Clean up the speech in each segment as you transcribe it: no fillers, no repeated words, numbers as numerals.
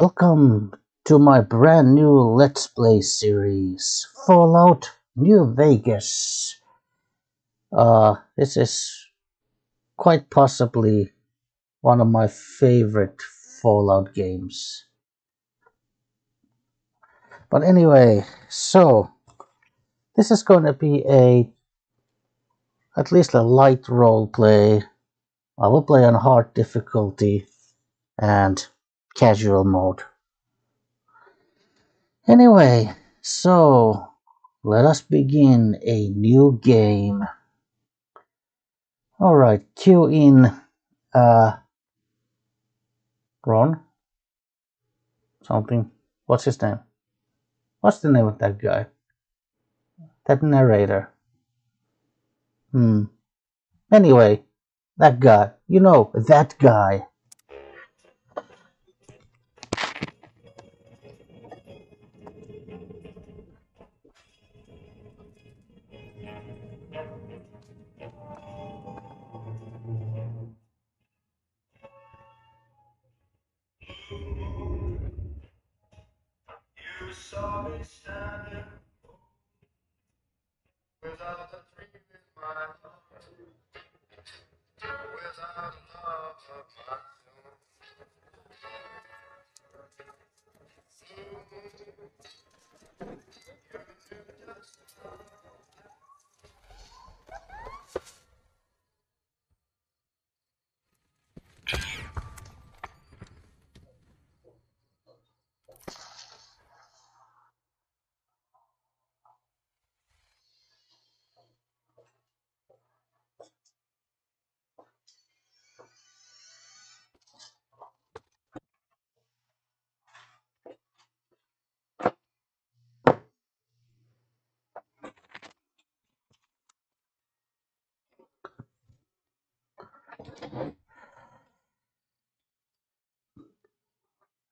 Welcome to my brand new Let's Play series, Fallout New Vegas. This is quite possibly one of my favorite Fallout games. But anyway, so this is going to be at least a light role play. I will play on hard difficulty and casual mode. Anyway, so let us begin a new game. Alright, cue in Ron? Something. What's his name? What's the name of that guy? That narrator. Anyway, that guy. You know, that guy. You saw me standing without a dream in my heart, without a love of my own.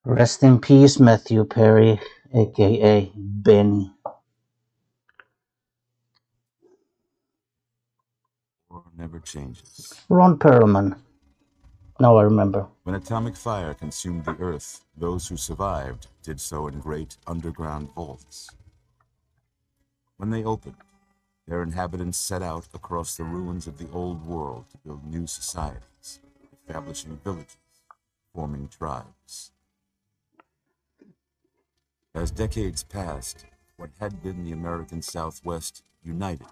Rest in peace, Matthew Perry, aka Benny. War never changes. Ron Perlman. Now I remember. When atomic fire consumed the earth, those who survived did so in great underground vaults. When they opened, their inhabitants set out across the ruins of the old world to build new societies, establishing villages, forming tribes. As decades passed, what had been the American Southwest united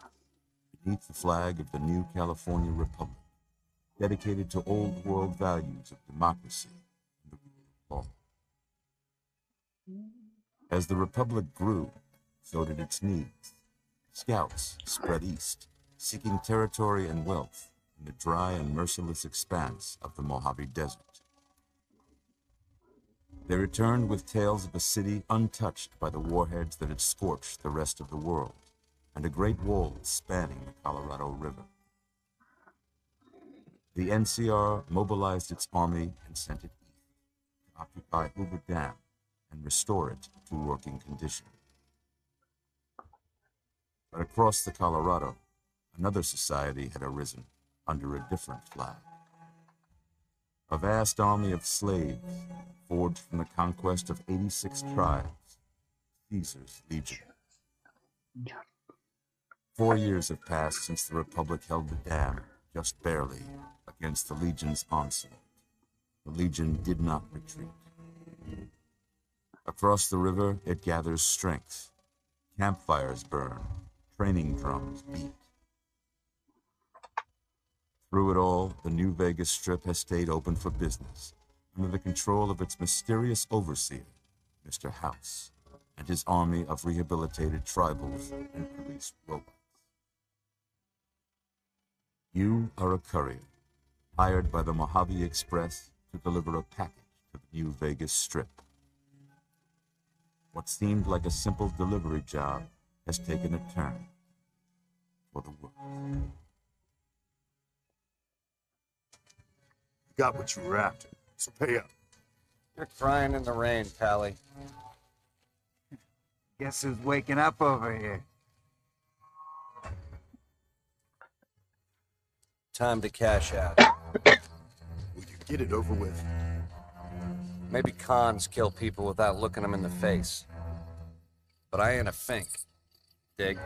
beneath the flag of the new California Republic, dedicated to old world values of democracy and the rule of law. As the Republic grew, so did its needs. Scouts spread east, seeking territory and wealth in the dry and merciless expanse of the Mojave Desert. They returned with tales of a city untouched by the warheads that had scorched the rest of the world, and a great wall spanning the Colorado River. The NCR mobilized its army and sent it east to occupy Hoover Dam and restore it to working condition. But across the Colorado, another society had arisen under a different flag. A vast army of slaves forged from the conquest of 86 tribes, Caesar's Legion. 4 years have passed since the Republic held the dam, just barely, against the Legion's onslaught. The Legion did not retreat. Across the river, it gathers strength. Campfires burn, training drums beat. Through it all, the New Vegas Strip has stayed open for business, under the control of its mysterious overseer, Mr. House, and his army of rehabilitated tribals and police robots. You are a courier, hired by the Mojave Express to deliver a package to the New Vegas Strip. What seemed like a simple delivery job has taken a turn for the worse. Got what you were after, so pay up. You're crying in the rain, Pally. Guess who's waking up over here? Time to cash out. Will you get it over with? Maybe cons kill people without looking them in the face. But I ain't a fink. Dig?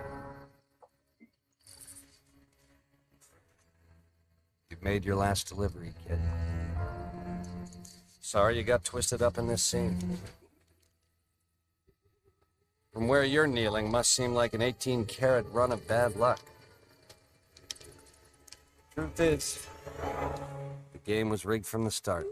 You've made your last delivery, kid. Sorry you got twisted up in this scene. From where you're kneeling must seem like an 18-carat run of bad luck. Truth is, the game was rigged from the start.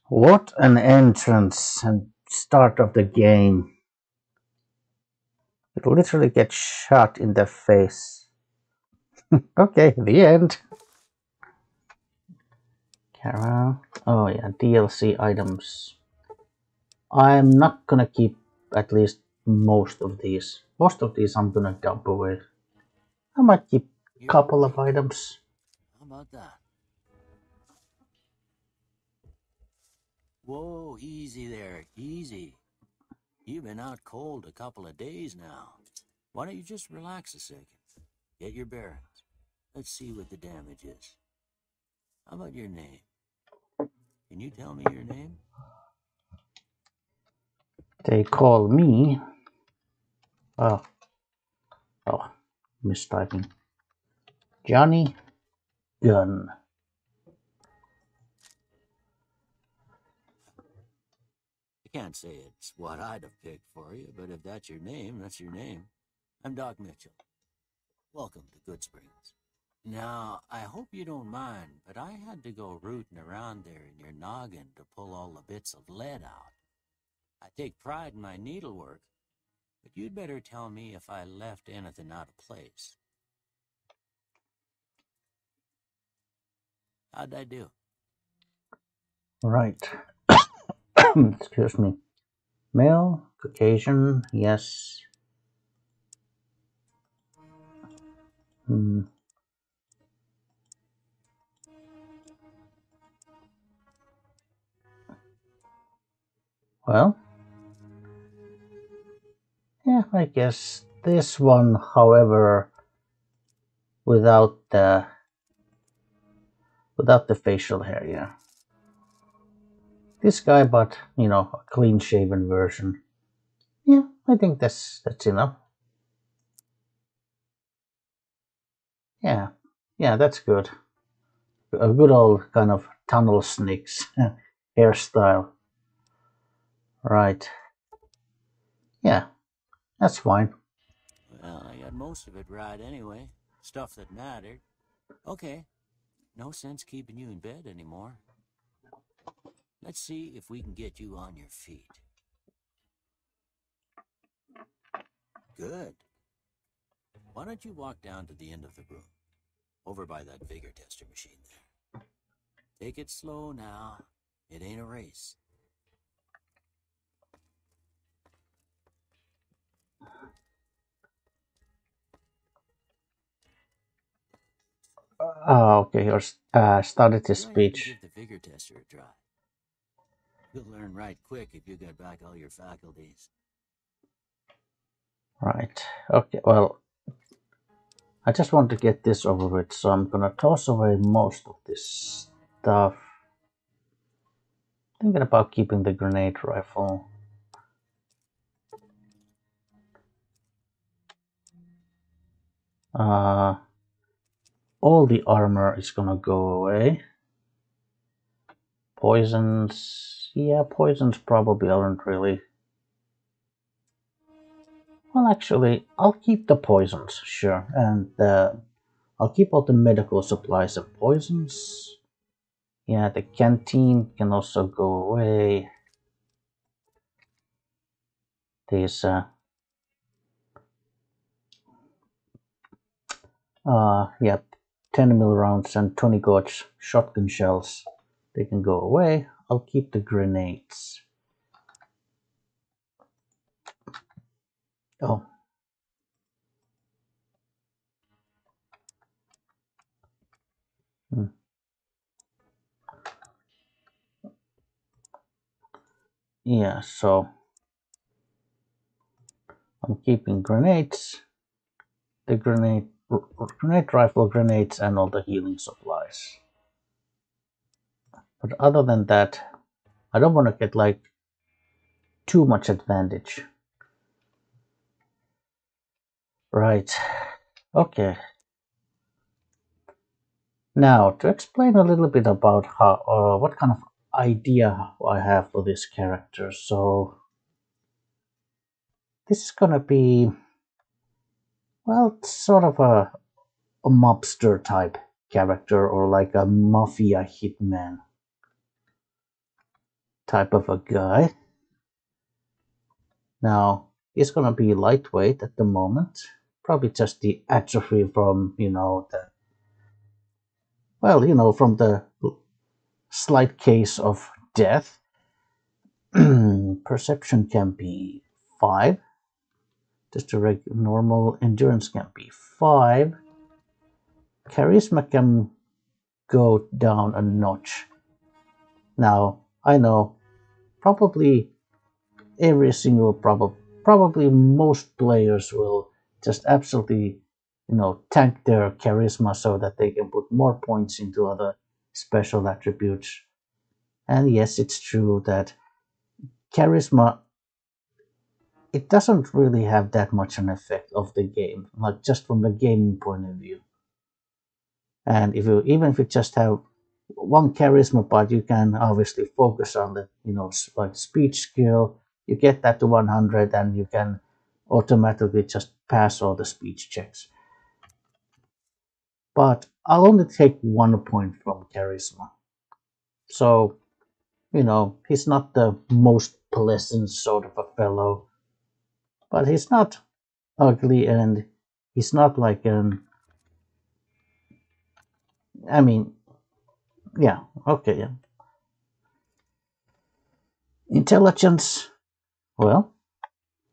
What an entrance and start of the game. It literally gets shot in the face. Okay, the end. Carol. Oh yeah, DLC items. I'm not gonna keep at least most of these. Most of these I'm gonna dump away. I might keep a couple of items. How about that? Whoa, easy there, easy. You've been out cold a couple of days now. Why don't you just relax a second? Get your bearings. Let's see what the damage is. How about your name? Can you tell me your name? They call me... Oh, mistyping. Johnnie Gunn. I can't say it's what I'd have picked for you, but if that's your name, that's your name. I'm Doc Mitchell. Welcome to Good Springs. Now, I hope you don't mind, but I had to go rooting around there in your noggin to pull all the bits of lead out. I take pride in my needlework, but you'd better tell me if I left anything out of place. How'd I do? Right. Excuse me. Male, Caucasian, yes. Well, yeah, I guess this one, however, without the facial hair, yeah. This guy, but you know, a clean-shaven version. Yeah, I think that's enough. Yeah, that's good. A good old kind of tunnel snakes hairstyle. Right. Yeah, that's fine. Well, I got most of it right anyway. Stuff that mattered. Okay, no sense keeping you in bed anymore. Let's see if we can get you on your feet. Good. Why don't you walk down to the end of the room, over by that vigor tester machine there. Take it slow now. It ain't a race. Okay, you started his Go ahead and speech. give the vigor tester a try. You'll learn right quick if you get back all your faculties. Right. Okay, well, I just want to get this over with, so I'm gonna toss away most of this stuff. Thinking about keeping the grenade rifle. All the armor is gonna go away. Poisons, yeah, poisons probably aren't really. Well, actually, I'll keep the poisons, sure, and I'll keep all the medical supplies and poisons. Yeah, the canteen can also go away. These, yeah, 10mm rounds and 20 gauge shotgun shells. They can go away. I'll keep the grenades. Oh. yeah, so I'm keeping grenades, the grenade rifle grenades, and all the healing supplies. But other than that, I don't want to get like too much advantage. Right. Okay. Now to explain a little bit about how what kind of idea I have for this character. So this is gonna be, well, sort of a mobster type character, or like a mafia hitman type of a guy. Now he's gonna be lightweight at the moment, probably just the atrophy from from the slight case of death. Perception can be 5. Just a normal endurance can be 5. Charisma can go down a notch. Now I know probably every single probably most players will just absolutely tank their charisma so that they can put more points into other special attributes. And yes, it's true that charisma, it doesn't really have that much an effect of the game, like just from the gaming point of view. And even if you just have one charisma part, you can obviously focus on the like speech skill. You get that to 100, and you can automatically just pass all the speech checks. But I'll only take 1 point from charisma. So he's not the most pleasant sort of a fellow, but he's not ugly, and he's not like an. I mean, yeah, okay, yeah. Intelligence, well,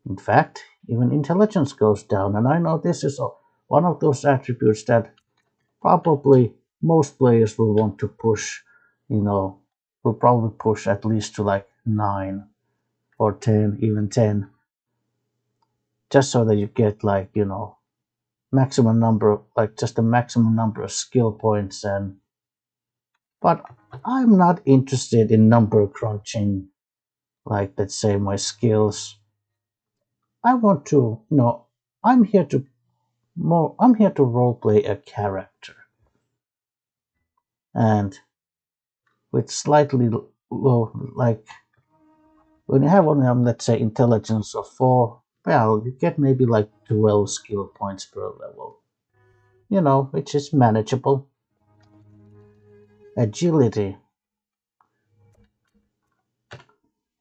in fact, even intelligence goes down, and I know this is one of those attributes that probably most players will want to push, will probably push at least to like 9 or 10, even 10, just so that you get like, maximum number, like just a maximum number of skill points. But I'm not interested in number crunching, like, let's say, my skills. I want to, I'm here to I'm here to roleplay a character, and with slightly low, like when you have only let's say intelligence of 4, well, you get maybe like 12 skill points per level, which is manageable. Agility.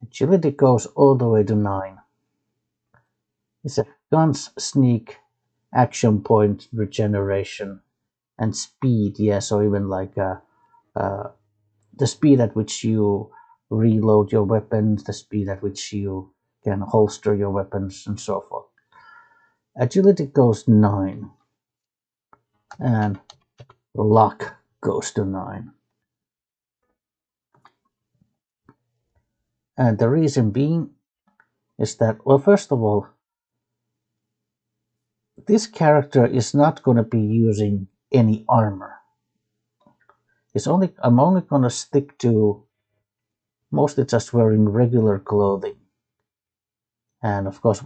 Agility goes all the way to 9. It's a guns, sneak, action point regeneration, and speed. Yeah, so even like the speed at which you reload your weapons, the speed at which you can holster your weapons, and so forth. Agility goes 9, and luck goes to 9. And the reason being is that, well, first of all, this character is not going to be using any armor. I'm only going to stick to mostly just wearing regular clothing. And of course,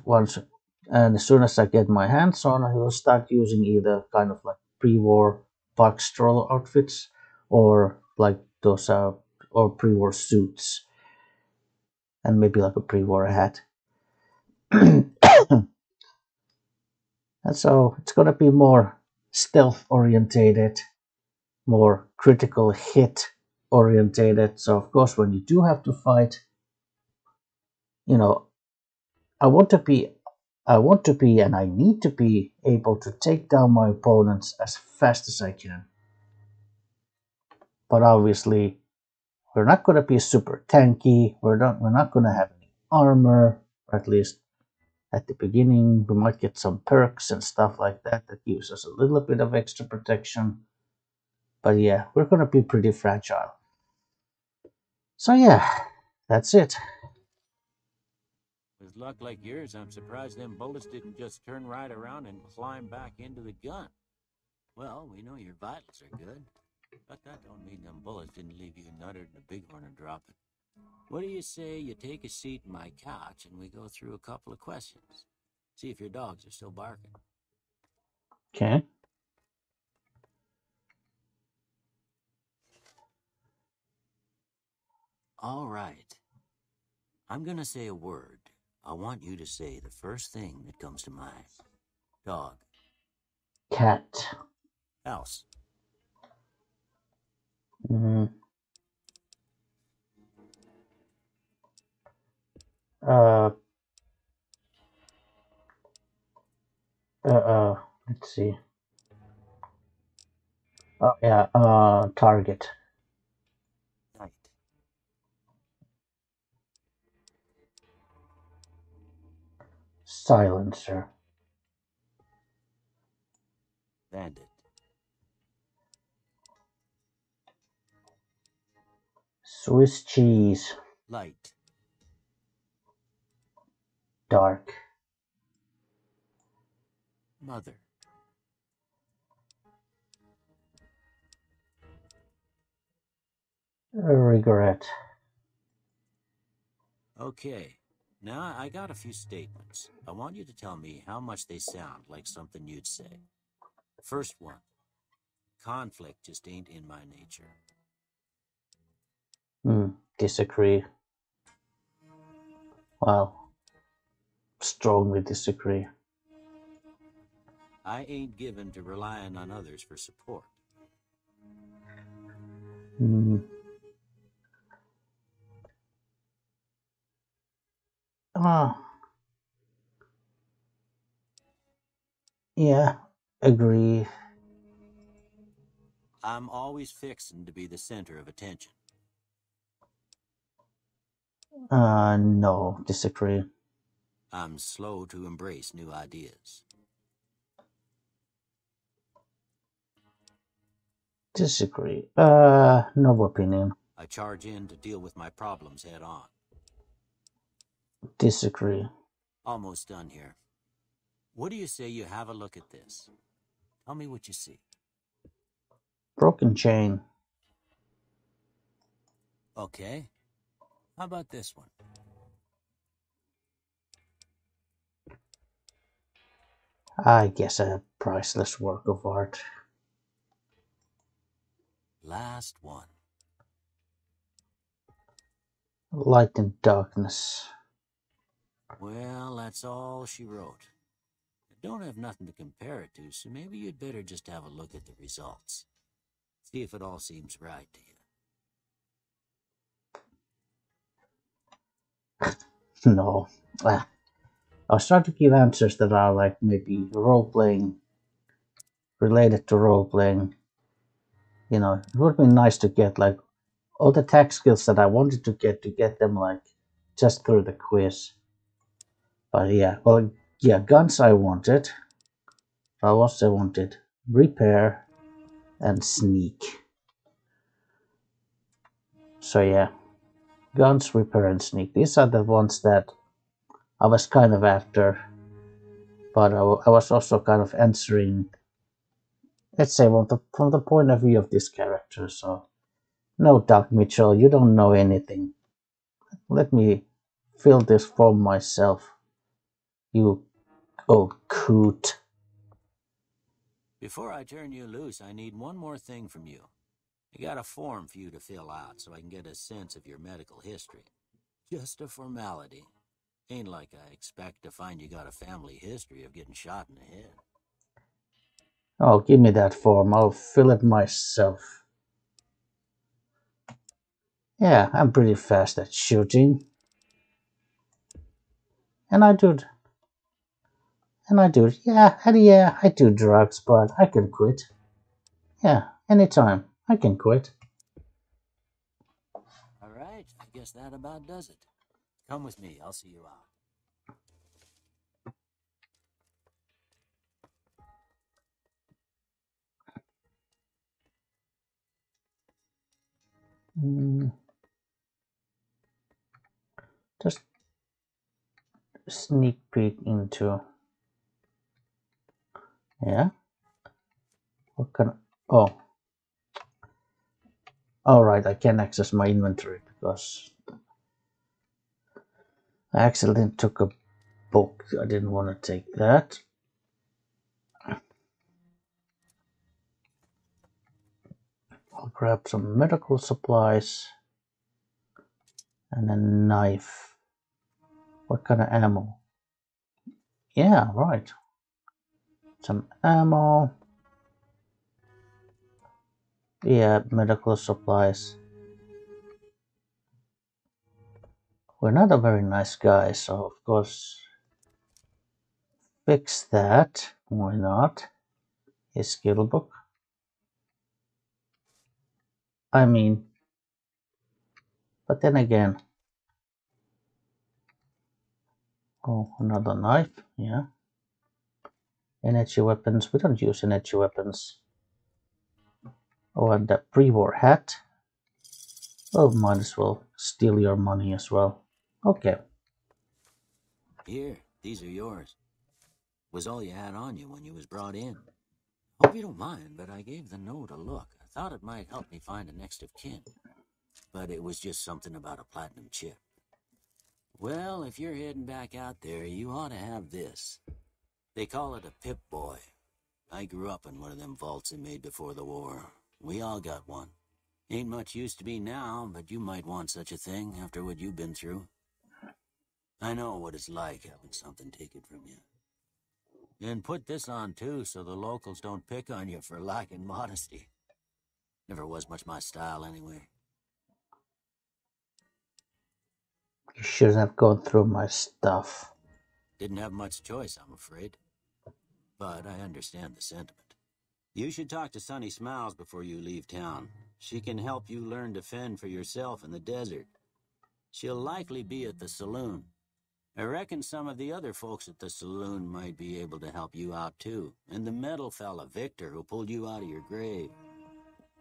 as soon as I get my hands on, I will start using either kind of like pre-war fox stroller outfits, or like those or pre-war suits, and maybe like a pre-war hat. And so it's gonna be more stealth orientated, more critical hit orientated. So of course, when you do have to fight, you know, I want to be and I need to be able to take down my opponents as fast as I can. But obviously, we're not going to be super tanky. We're not going to have any armor, or at least at the beginning. We might get some perks and stuff like that gives us a little bit of extra protection. But yeah, we're going to be pretty fragile. So yeah, that's it. luck like yours, I'm surprised them bullets didn't just turn right around and climb back into the gun. Well, we know your vitals are good, but that don't mean them bullets didn't leave you nuttered and a bighorn are dropping. What do you say you take a seat in my couch and we go through a couple of questions? See if your dogs are still barking. Okay. All right. I'm gonna say a word. I want you to say the first thing that comes to mind. Dog. Cat. House. Mm. Uh, let's see. Oh, yeah, target. Night. Silencer. Bandit. Swiss cheese. Light. Dark. Mother. Regret. Okay. Now I got a few statements. I want you to tell me how much they sound like something you'd say. First one. Conflict just ain't in my nature. Disagree. Well, strongly disagree. I ain't given to relying on others for support. Ah, yeah, agree. I'm always fixin' to be the center of attention. No, disagree. I'm slow to embrace new ideas. Disagree. No opinion. I charge in to deal with my problems head on. Disagree. Almost done here. What do you say you have a look at this? Tell me what you see. Broken chain. Okay. How about this one? I guess a priceless work of art. Last one. Light and darkness. Well, that's all she wrote. I don't have nothing to compare it to, so maybe you'd better just have a look at the results. See if it all seems right to you. No. I'll start to give answers that are like maybe role playing, related to role playing. You know, it would be nice to get like all the tech skills that I wanted to get them like just through the quiz. But yeah, well, yeah, guns I wanted. I also wanted repair and sneak. So yeah, guns, repair, and sneak. These are the ones that I was kind of after, but I was also kind of answering, let's say, from the point of view of this character. So, no, Doc Mitchell, you don't know anything. Let me fill this form myself, you old coot. Before I turn you loose, I need one more thing from you. I got a form for you to fill out so I can get a sense of your medical history. Just a formality. Ain't like I expect to find you got a family history of getting shot in the head. Oh, give me that form. I'll fill it myself. Yeah, I'm pretty fast at shooting. And I do. Yeah, I do drugs, but I can quit. Yeah, anytime. I can quit. All right, I guess that about does it. Come with me, I'll see you out. Just sneak peek into. Yeah. What can? Oh. All right. I can't access my inventory because I accidentally took a book. I didn't want to take that. I'll grab some medical supplies and a knife. What kind of ammo? Yeah, right. Some ammo. Yeah, medical supplies. We're not a very nice guy, so of course fix that. Why not? A skill book. I mean, but then again, oh, another knife. Yeah. Energy weapons. We don't use energy weapons. Oh, and the pre-war hat. Well, might as well steal your money as well. Okay. Here, these are yours. Was all you had on you when you was brought in. Hope you don't mind, but I gave the note a look. I thought it might help me find a next of kin. But it was just something about a platinum chip. Well, if you're heading back out there, you ought to have this. They call it a Pip-Boy. I grew up in one of them vaults they made before the war. We all got one. Ain't much use to me now, but you might want such a thing after what you've been through. I know what it's like having something taken from you. And put this on, too, so the locals don't pick on you for lacking modesty. Never was much my style, anyway. You shouldn't have gone through my stuff. Didn't have much choice, I'm afraid. But I understand the sentiment. You should talk to Sunny Smiles before you leave town. She can help you learn to fend for yourself in the desert. She'll likely be at the saloon. I reckon some of the other folks at the saloon might be able to help you out, too. And the metal fella, Victor, who pulled you out of your grave.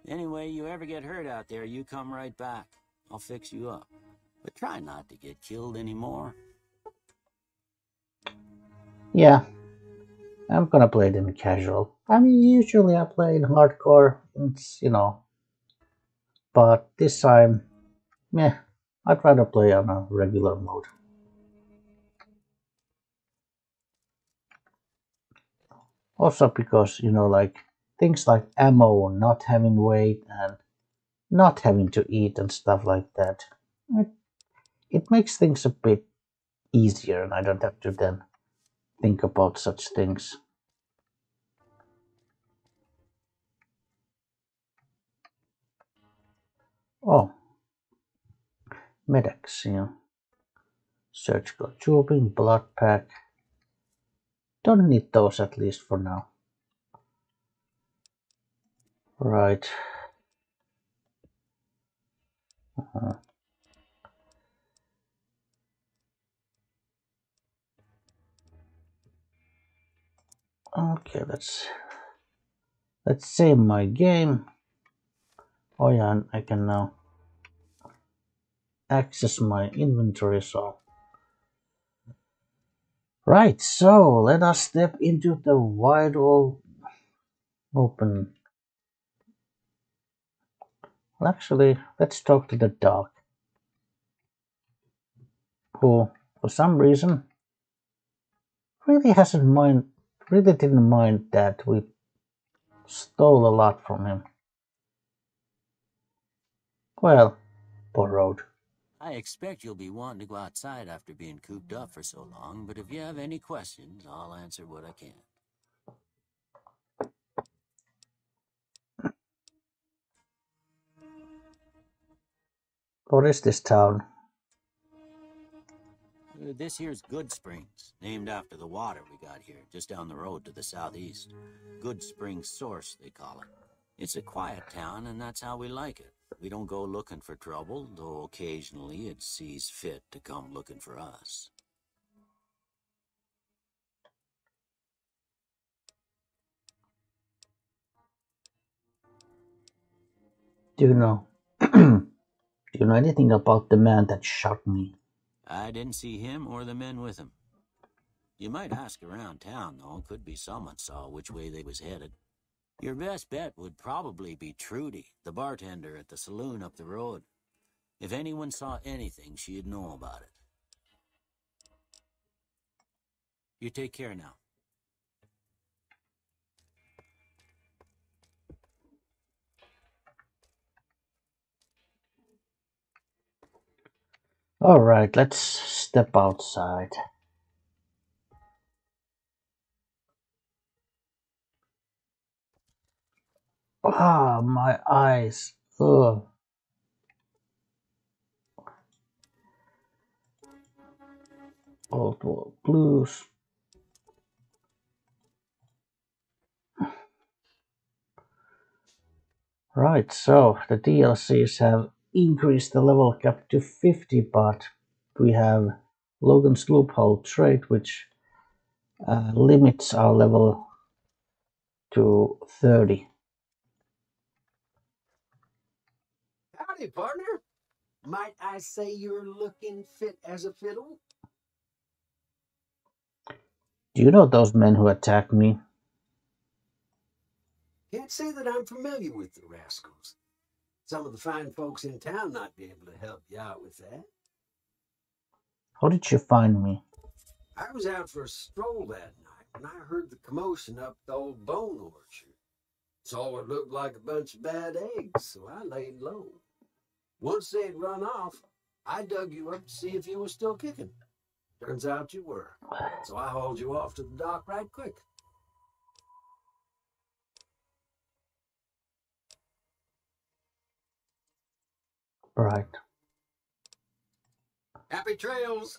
Anyway, you ever get hurt out there, you come right back. I'll fix you up. But try not to get killed anymore. Yeah. I'm gonna play it in casual. I mean, usually I play in hardcore. It's, but this time, meh. I'd rather play on a regular mode. Also because, like things like ammo, not having weight, and not having to eat and stuff like that. It makes things a bit easier, and I don't have to then think about such things. Oh, medics, surgical tubing, blood pack. Don't need those at least for now. Right. Okay, let's save my game. Oh yeah, and I can now access my inventory. So right, so let us step into the wide open. Well, actually, let's talk to the dog, who for some reason really didn't mind that we stole a lot from him. Well, borrowed. I expect you'll be wanting to go outside after being cooped up for so long, but if you have any questions, I'll answer what I can. What is this town? This here's Good Springs, named after the water we got here, just down the road to the southeast. Good Springs Source, they call it. It's a quiet town, and that's how we like it. We don't go looking for trouble, though occasionally it sees fit to come looking for us. Do you know? Do you know anything about the man that shot me? I didn't see him or the men with him. You might ask around town, though. Could be someone saw which way they was headed. Your best bet would probably be Trudy, the bartender at the saloon up the road. If anyone saw anything, she'd know about it. You take care now. All right, let's step outside. Ah, my eyes. Ugh. Old World Blues. Right, so the DLCs have increased the level cap to 50, but we have Logan's Loophole trait, which limits our level to 30. Howdy, partner. Might I say you're looking fit as a fiddle? Do you know those men who attacked me? Can't say that I'm familiar with the rascals. Some of the fine folks in town might be able to help you out with that. How did you find me? I was out for a stroll that night when I heard the commotion up the old bone orchard. Saw what looked like a bunch of bad eggs, so I laid low. Once they'd run off, I dug you up to see if you were still kicking. Turns out you were, so I hauled you off to the dock right quick. Right. Happy trails!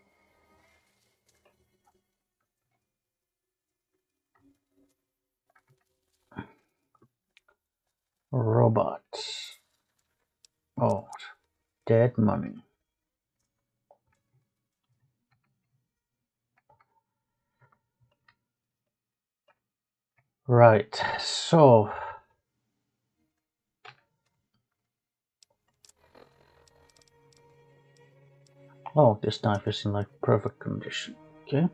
Robots. Oh, dead money. Right, so oh, this knife is in like perfect condition. Okay.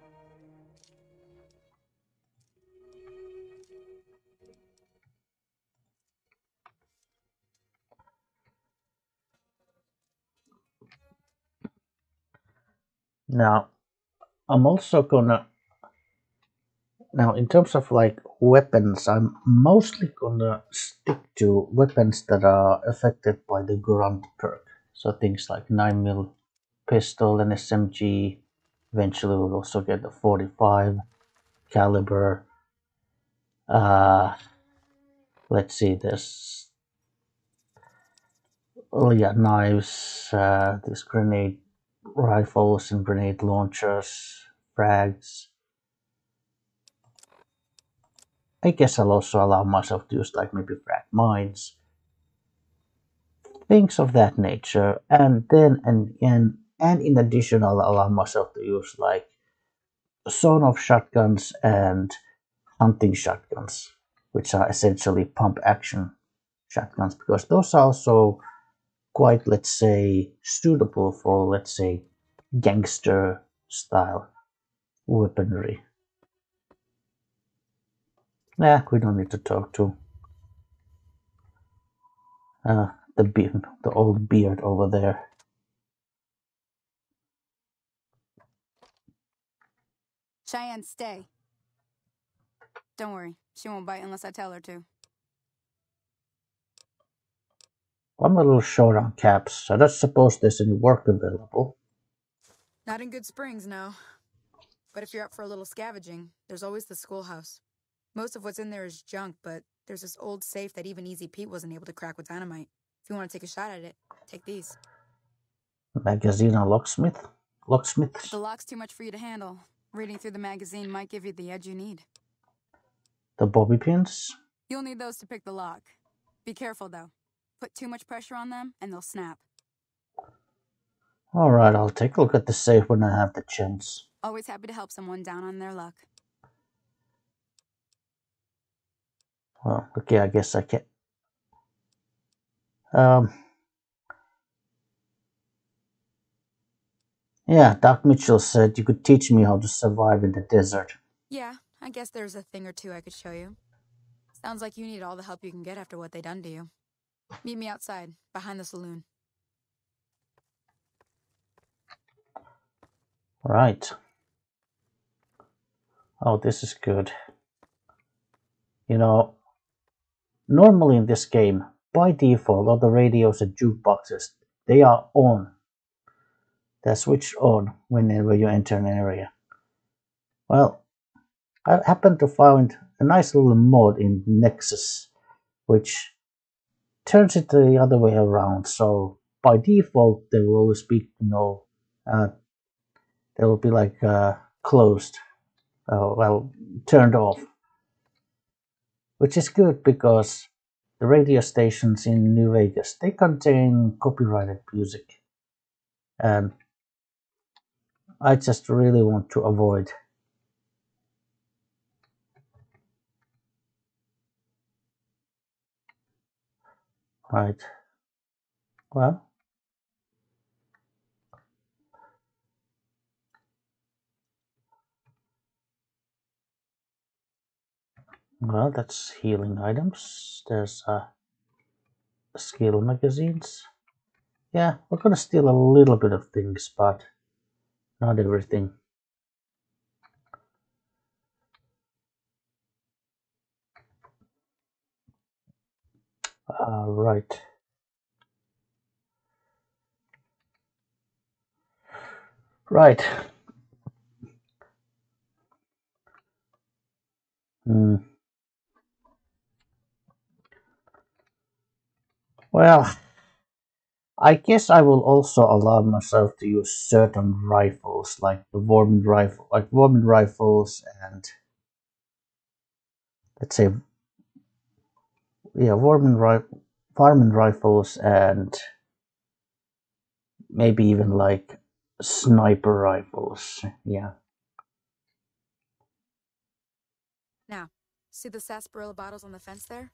Now, I'm also gonna now in terms of like weapons, I'm mostly gonna stick to weapons that are affected by the grunt perk. So things like 9mm pistol and SMG. Eventually we'll also get the 45 caliber. Let's see, there's oh yeah, knives, these grenade rifles and grenade launchers, frags. I guess I'll also allow myself to use like maybe frag mines, things of that nature, and then and in addition I'll allow myself to use like sawn-off shotguns and hunting shotguns, which are essentially pump action shotguns, because those are also quite, let's say, suitable for, let's say, gangster style weaponry. Nah, we don't need to talk to the old beard over there. Cheyenne, stay. Don't worry, she won't bite unless I tell her to. I'm a little short on caps. I don't suppose there's any work available. Not in Good Springs, no. But if you're up for a little scavenging, there's always the schoolhouse. Most of what's in there is junk, but there's this old safe that even Easy Pete wasn't able to crack with dynamite. If you want to take a shot at it, take these. Magazine and locksmith? Locksmiths? If the lock's too much for you to handle, reading through the magazine might give you the edge you need. The bobby pins? You'll need those to pick the lock. Be careful, though. Put too much pressure on them, and they'll snap. Alright, I'll take a look at the safe when I have the chance. Always happy to help someone down on their luck. Well, okay, I guess I can. Yeah, Doc Mitchell said you could teach me how to survive in the desert. Yeah, I guess there's a thing or two I could show you. Sounds like you need all the help you can get after what they done to you. Meet me outside, behind the saloon. Right. Oh, this is good. You know, normally in this game, by default, all the radios and jukeboxes, they are on. They're switched on whenever you enter an area. Well, I happened to find a nice little mod in Nexus, which turns it the other way around. So by default, they will always be, they will be like closed, well, turned off, which is good because the radio stations in New Vegas, they contain copyrighted music, and I just really want to avoid. Right. Well, that's healing items. There's skill magazines. Yeah, we're gonna steal a little bit of things, but not everything. Right. Right. Well, I guess I will also allow myself to use certain rifles, like the varmint rifles, and let's say, yeah, varmint rifles, and maybe even like sniper rifles. Yeah. Now, see the sarsaparilla bottles on the fence there?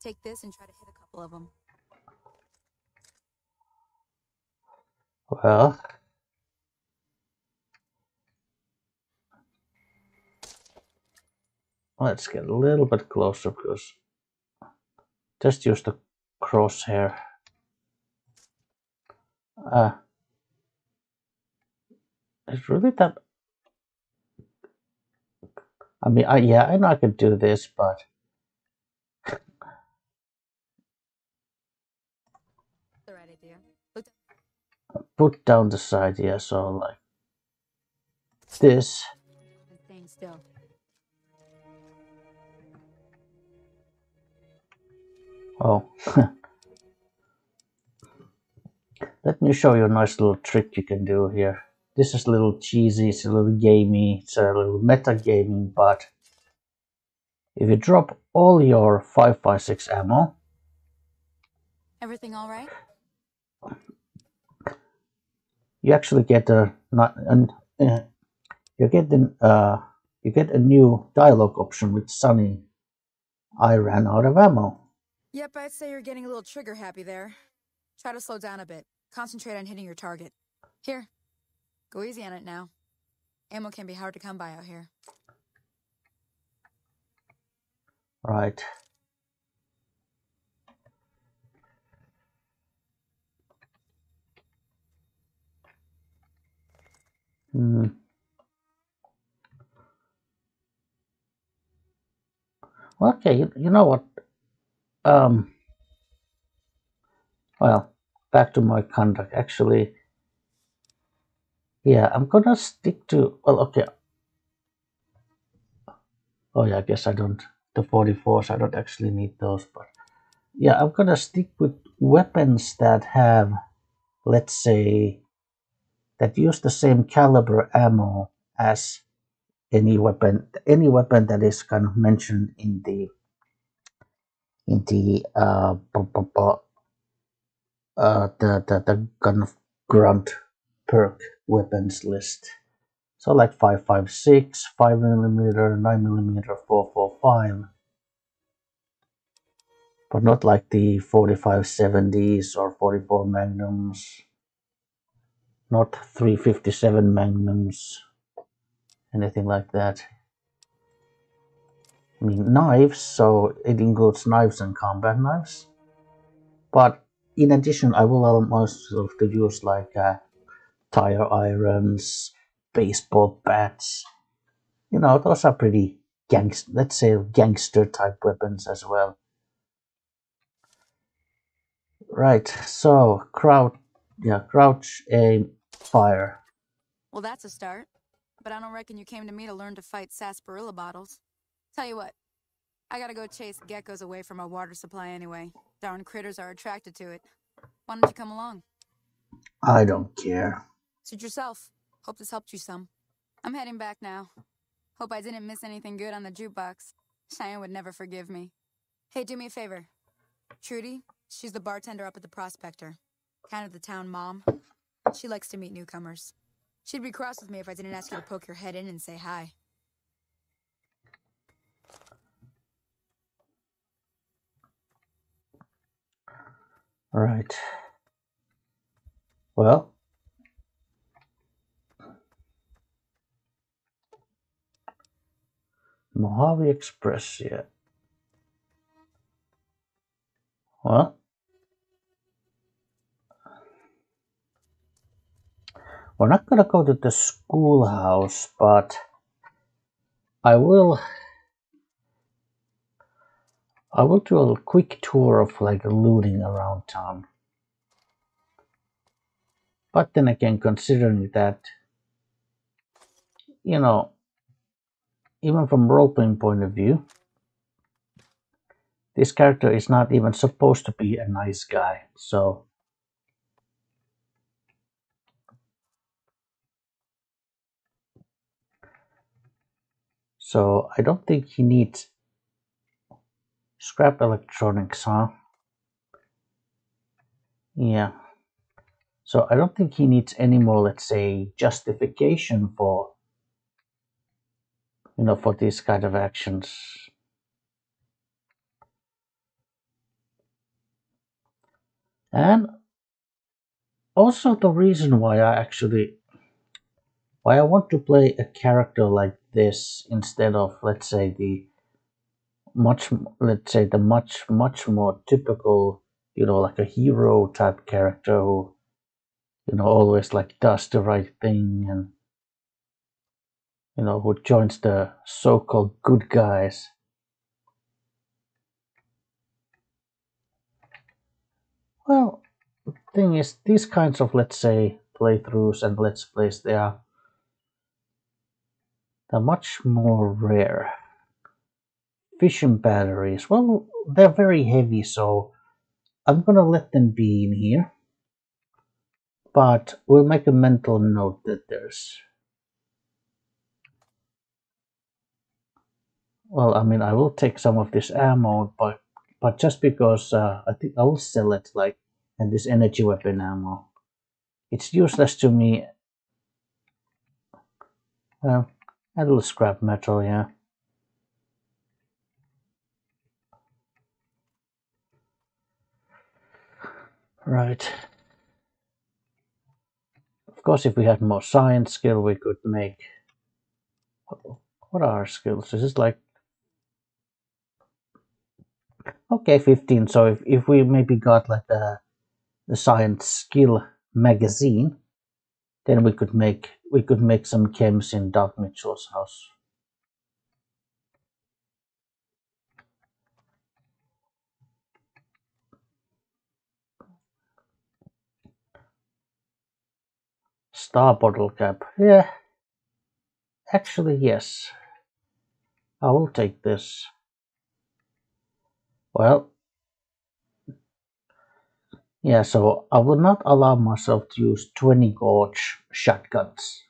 Take this and try to hit a couple of them. Well, let's get a little bit closer because just use the crosshair. It's really that. I mean, yeah, I know I could do this, but The right idea. put down the side, yeah, so like this. And staying still. Oh, let me show you a nice little trick you can do here. This is a little cheesy, it's a little gamey, it's a little meta gaming, but if you drop all your 5.56 ammo, Everything all right? you actually get you get a new dialogue option with Sunny. I ran out of ammo. Yep, I'd say you're getting a little trigger happy there. Try to slow down a bit. Concentrate on hitting your target. Here, go easy on it now. Ammo can be hard to come by out here. Right. Okay, you know what? Well, back to my conduct. Actually, yeah, I'm gonna stick to. Well, okay. Oh yeah, I guess I don't. The 44s, I don't actually need those, but yeah, I'm gonna stick with weapons that have, let's say, that use the same caliber ammo as any weapon that is kind of mentioned in the the gun of grunt perk weapons list. So like 5.56, 5mm, 9mm, 4.45, but not like the 45.70s or 44 magnums. Not 357 magnums, anything like that. I mean knives, so it includes knives and combat knives. But in addition, I will allow myself to use like tire irons, baseball bats. You know, those are pretty let's say gangster type weapons as well. Right, so crouch, aim, fire. Well, that's a start. But I don't reckon you came to me to learn to fight sarsaparilla bottles. Tell you what, I gotta go chase geckos away from our water supply anyway. Darn critters are attracted to it. Why don't you come along? I don't care. Suit yourself. Hope this helped you some. I'm heading back now. Hope I didn't miss anything good on the jukebox. Cheyenne would never forgive me. Hey, do me a favor. Trudy, she's the bartender up at the Prospector. Kind of the town mom. She likes to meet newcomers. She'd be cross with me if I didn't ask you to poke your head in and say hi. Right. Well, Mojave Express, yeah. Well, we're not gonna go to the schoolhouse, but I will do a quick tour of like looting around town. But then again, considering that, you know, even from role-playing point of view, this character is not even supposed to be a nice guy, so I don't think he needs scrap electronics, huh? Yeah. So I don't think he needs any more, let's say, justification for, you know, for these kind of actions. And also the reason why I want to play a character like this instead of, let's say, the much more typical, you know, like a hero type character who, you know, always like does the right thing and, you know, who joins the so-called good guys. Well, the thing is, these kinds of, let's say, playthroughs and let's plays, they're much more rare. Fission batteries, well, they're very heavy, so I'm gonna let them be in here. But we'll make a mental note that there's... Well, I mean, I will take some of this ammo, but just because I think I will sell it, like, and this energy weapon ammo. It's useless to me. Well, a little scrap metal, yeah. Right. Of course, if we had more science skill, we could make... What are our skills? This is like... Okay, 15. So if we maybe got like the science skill magazine, then we could make some chems in Doc Mitchell's house. Star bottle cap. Yeah. Actually, yes. I will take this. Well, yeah, so I will not allow myself to use 20 gauge shotguns.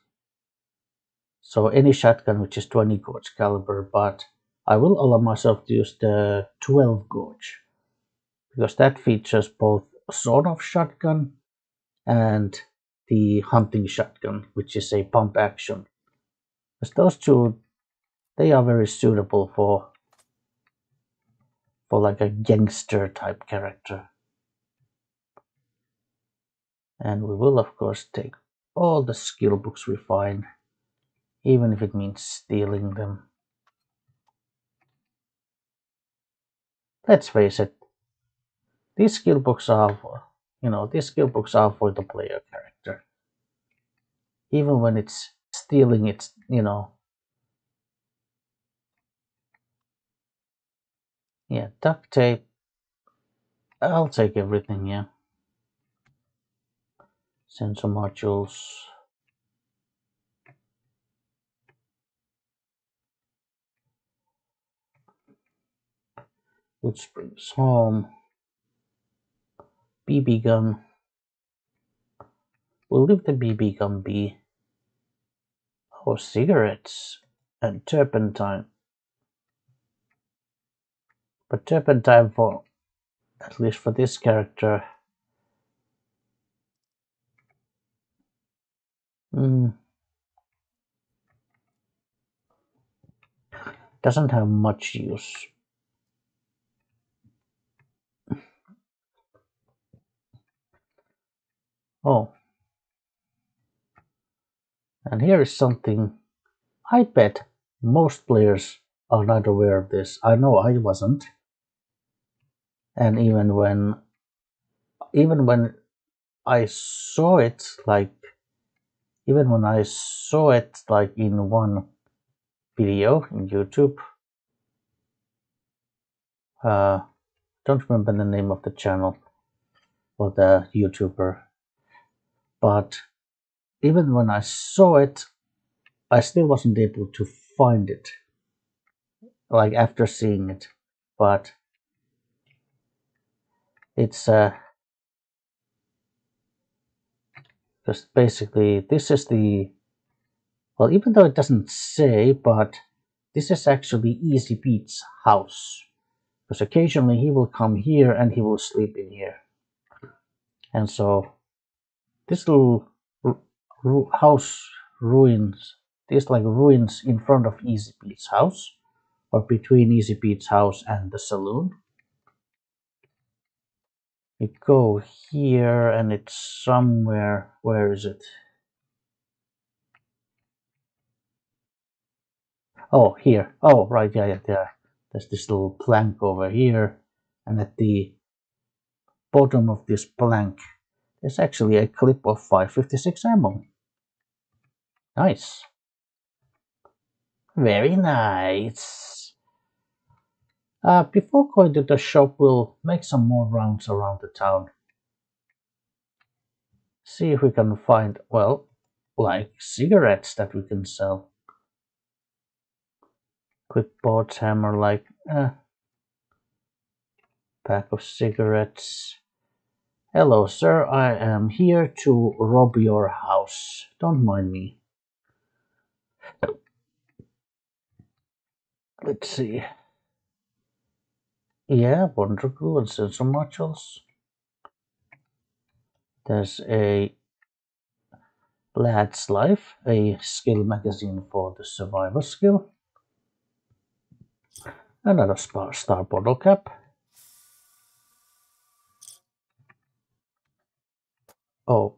So any shotgun which is 20 gauge caliber, but I will allow myself to use the 12 gauge because that features both sort of shotgun and the hunting shotgun, which is a pump action. Because those two, they are very suitable for like a gangster type character. And we will of course take all the skill books we find, even if it means stealing them. Let's face it, these skill books are for, these skill books are for the player character. Even when it's stealing, it's, yeah, duct tape. I'll take everything, yeah. Sensor modules. Good Springs home. BB gun. We'll leave the BB gun be. Oh, cigarettes and turpentine. But turpentine for, at least for this character, doesn't have much use. Oh. And here is something I bet most players are not aware of this. I know I wasn't. And even when I saw it, even when I saw it in one video in YouTube, don't remember the name of the channel or the YouTuber, but even when I saw it, I still wasn't able to find it, after seeing it. But it's because basically this is the, well, even though it doesn't say, but this is actually Easy Pete's house. Because occasionally he will come here and he will sleep in here. And so this little house ruins, there's ruins in front of Easy Pete's house, or between Easy Pete's house and the saloon. You go here and it's somewhere, where is it? Oh, here. Oh, right, yeah. There's this little plank over here, and at the bottom of this plank, there's actually a clip of 5.56 ammo. Nice. Very nice. Before going to the shop, we'll make some more rounds around the town. See if we can find, well, cigarettes that we can sell. Clipboards, hammer, pack of cigarettes. Hello, sir. I am here to rob your house. Don't mind me. Let's see. Yeah, wonder glue and sensor modules. There's a Lad's Life, a skill magazine for the survival skill. Another star bottle cap. Oh,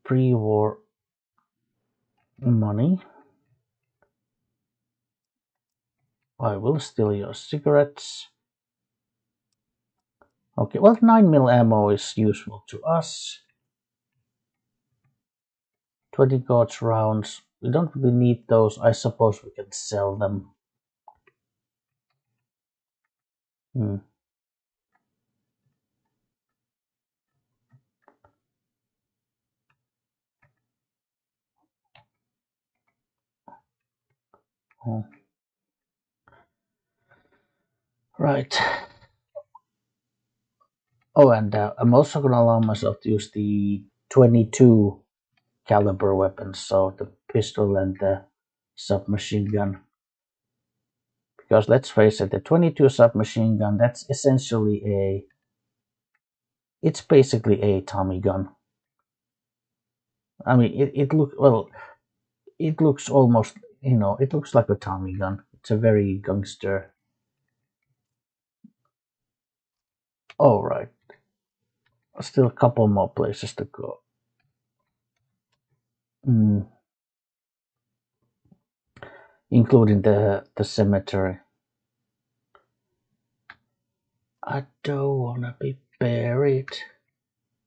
pre-war money. I will steal your cigarettes. Okay, well, 9mm ammo is useful to us. 20 gauge rounds. We don't really need those. I suppose we can sell them. Oh. Right. Oh, and I'm also going to allow myself to use the 22 caliber weapons, so the pistol and the submachine gun. Because let's face it, the 22 submachine gun, that's essentially it's basically a Tommy gun. I mean, it looks almost, it looks like a Tommy gun. It's a very gangster. All right. Still a couple more places to go. including the cemetery. I don't wanna be buried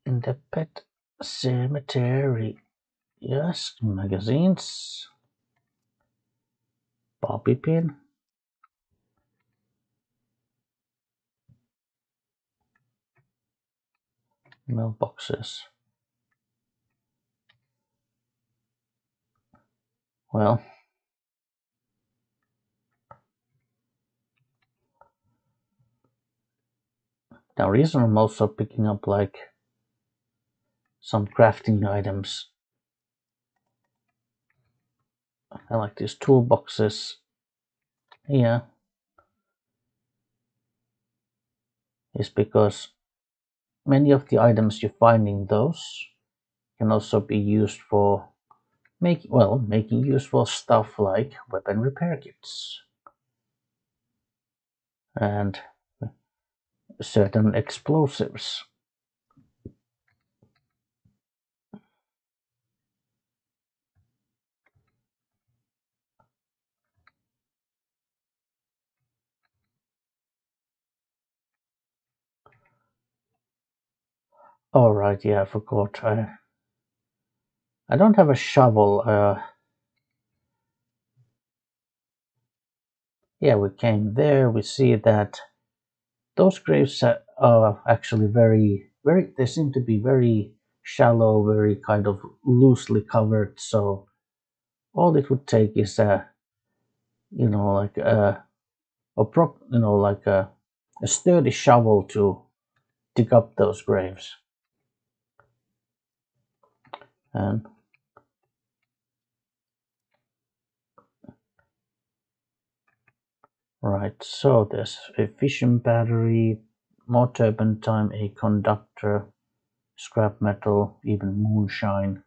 in the pet cemetery. Yes, magazines. Bobby pin. Mailboxes. Well, now reason I'm also picking up like some crafting items. I like these toolboxes. Yeah, is because many of the items you find in those can also be used for making useful stuff like weapon repair kits and certain explosives. All right, yeah, I forgot. I don't have a shovel. Yeah, we came there. We see that those graves are actually very. They seem to be very shallow, very kind of loosely covered. So all it would take is like a sturdy shovel to dig up those graves. And right, so there's a fission battery, more turpentine, a conductor, scrap metal, even moonshine.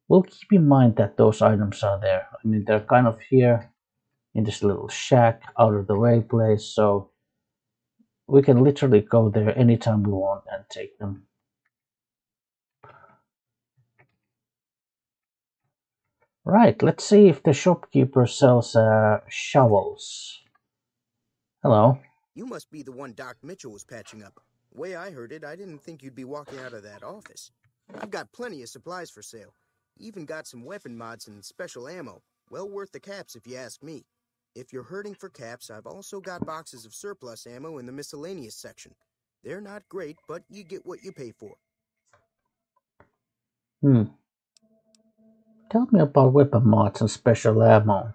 We'll keep in mind that those items are there. I mean, they're kind of here in this little shack, out of the way place, so we can literally go there anytime we want and take them. Right, let's see if the shopkeeper sells shovels. Hello. You must be the one Doc Mitchell was patching up. The way I heard it, I didn't think you'd be walking out of that office. I've got plenty of supplies for sale. Even got some weapon mods and special ammo. Well worth the caps if you ask me. If you're hurting for caps, I've also got boxes of surplus ammo in the miscellaneous section. They're not great, but you get what you pay for. Tell me about weapon mods and special ammo.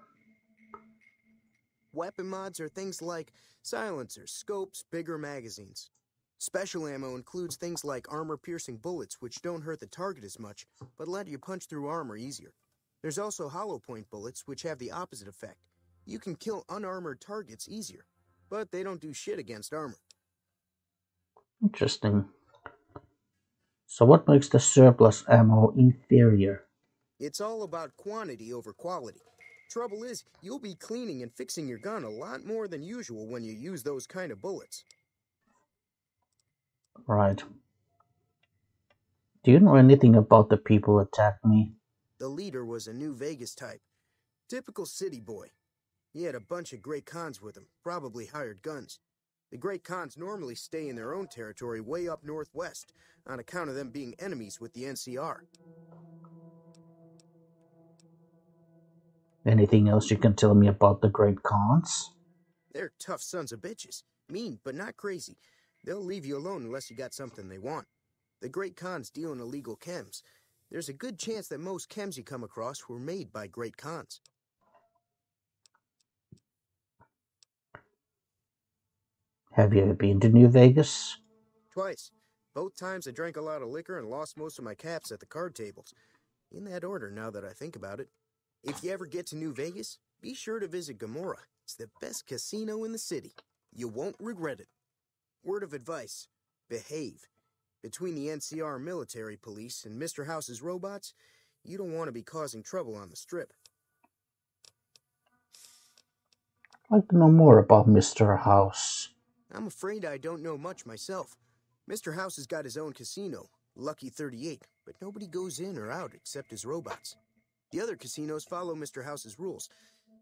Weapon mods are things like silencers, scopes, bigger magazines. Special ammo includes things like armor-piercing bullets, which don't hurt the target as much, but let you punch through armor easier. There's also hollow-point bullets, which have the opposite effect. You can kill unarmored targets easier, but they don't do shit against armor. Interesting. So what makes the surplus ammo inferior? It's all about quantity over quality. Trouble is, you'll be cleaning and fixing your gun a lot more than usual when you use those kind of bullets. Right. Do you know anything about the people who attacked me? The leader was a New Vegas type. Typical city boy. He had a bunch of Great Khans with him, probably hired guns. The Great Khans normally stay in their own territory way up northwest, on account of them being enemies with the NCR. Anything else you can tell me about the Great Khans? They're tough sons of bitches. Mean, but not crazy. They'll leave you alone unless you got something they want. The Great Khans deal in illegal chems. There's a good chance that most chems you come across were made by Great Khans. Have you ever been to New Vegas? Twice. Both times I drank a lot of liquor and lost most of my caps at the card tables. In that order, now that I think about it. If you ever get to New Vegas, be sure to visit Gomorrah. It's the best casino in the city. You won't regret it. Word of advice, behave. Between the NCR military police and Mr. House's robots, you don't want to be causing trouble on the strip. I'd like to know more about Mr. House. I'm afraid I don't know much myself. Mr. House has got his own casino, Lucky 38. but nobody goes in or out except his robots. The other casinos follow Mr. House's rules,